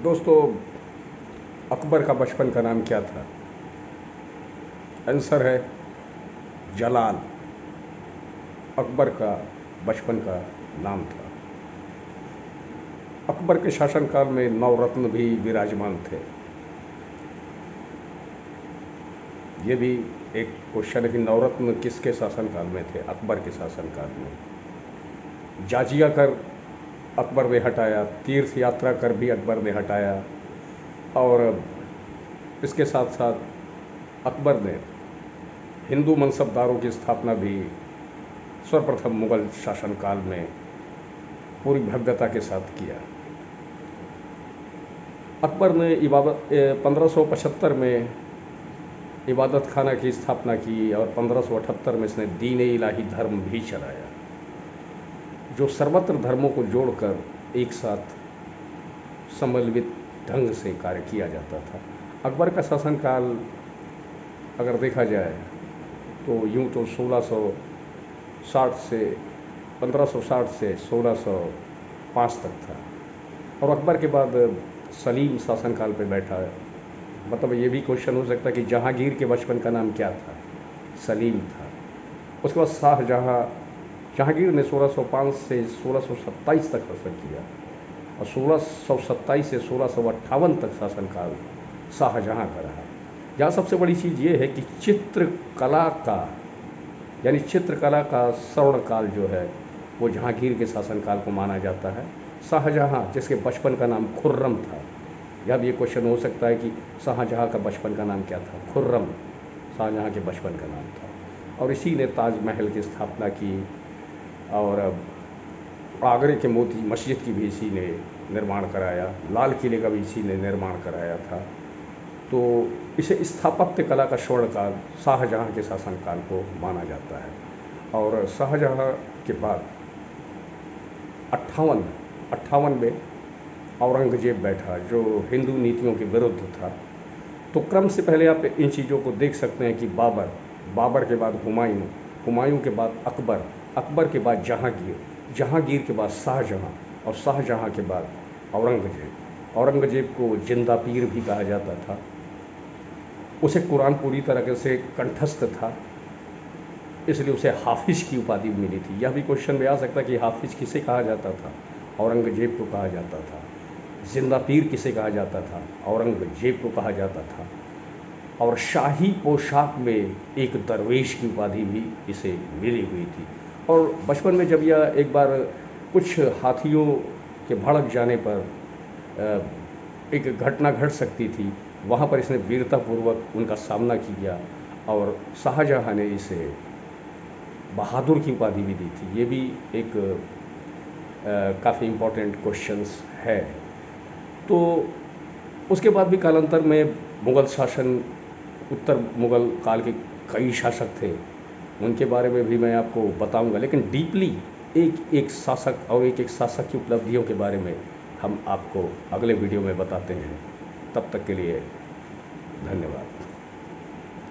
दोस्तों, अकबर का बचपन का नाम क्या था? आंसर है जलाल। अकबर का बचपन का नाम था। अकबर के शासनकाल में नवरत्न भी विराजमान थे। ये भी एक क्वेश्चन है कि नवरत्न किसके शासनकाल में थे? अकबर के शासनकाल में। जाजिया कर अकबर ने हटाया, तीर्थ यात्रा कर भी अकबर ने हटाया, और इसके साथ साथ अकबर ने हिंदू मनसबदारों की स्थापना भी सर्वप्रथम मुगल शासनकाल में पूरी भव्यता के साथ किया। अकबर ने 1575 में इबादत खाना की स्थापना की और 1578 में इसने दीन इलाही धर्म भी चलाया, जो सर्वत्र धर्मों को जोड़कर एक साथ समन्वित ढंग से कार्य किया जाता था। अकबर का शासनकाल अगर देखा जाए तो यूँ तो 1660 से 1560 से 1605 तक था, और अकबर के बाद सलीम शासनकाल पे बैठा है। मतलब ये भी क्वेश्चन हो सकता है कि जहांगीर के बचपन का नाम क्या था? सलीम था। उसके बाद शाहजहां। जहांगीर ने 1605 से 1627 तक शासन किया, और 1627 से 1658 तक शासनकाल शाहजहां का रहा। यहाँ सबसे बड़ी चीज़ ये है कि चित्रकला का यानी चित्रकला का स्वर्णकाल जो है वो जहांगीर के शासनकाल को माना जाता है। शाहजहां, जिसके बचपन का नाम खुर्रम था, यह भी ये क्वेश्चन हो सकता है कि शाहजहां का बचपन का नाम क्या था? खुर्रम शाहजहां के बचपन का नाम था, और इसी ने ताजमहल की स्थापना की, और आगरे के मोती मस्जिद की भी इसी ने निर्माण कराया, लाल किले का भी इसी ने निर्माण कराया था। तो इसे स्थापत्य कला का स्वर्णकाल शाहजहां के शासनकाल को माना जाता है। और शाहजहां के बाद 58 में औरंगजेब बैठा, जो हिंदू नीतियों के विरुद्ध था। तो क्रम से पहले आप इन चीज़ों को देख सकते हैं कि बाबर के बाद हुमायूं के बाद अकबर के बाद जहांगीर के बाद शाहजहां, और शाहजहां के बाद औरंगजेब को जिंदा पीर भी कहा जाता था। उसे कुरान पूरी तरह से कंठस्थ था, इसलिए उसे हाफिज की उपाधि मिली थी। यह भी क्वेश्चन में आ सकता है कि हाफिज किसे कहा जाता था? औरंगजेब को कहा जाता था। जिंदा पीर किसे कहा जाता था? औरंगजेब को कहा जाता था। और शाही पोशाक में एक दरवेश की उपाधि भी इसे मिली हुई थी। और बचपन में जब यह एक बार कुछ हाथियों के भड़क जाने पर एक घटना घट सकती थी, वहाँ पर इसने वीरतापूर्वक उनका सामना किया, और शाहजहां ने इसे बहादुर की उपाधि भी दी थी। ये भी एक काफ़ी इम्पोर्टेंट क्वेश्चंस है। तो उसके बाद भी कालांतर में मुग़ल शासन, उत्तर मुग़ल काल के कई शासक थे, उनके बारे में भी मैं आपको बताऊंगा, लेकिन डीपली एक एक शासक और एक एक शासक की उपलब्धियों के बारे में हम आपको अगले वीडियो में बताते हैं। तब तक के लिए धन्यवाद।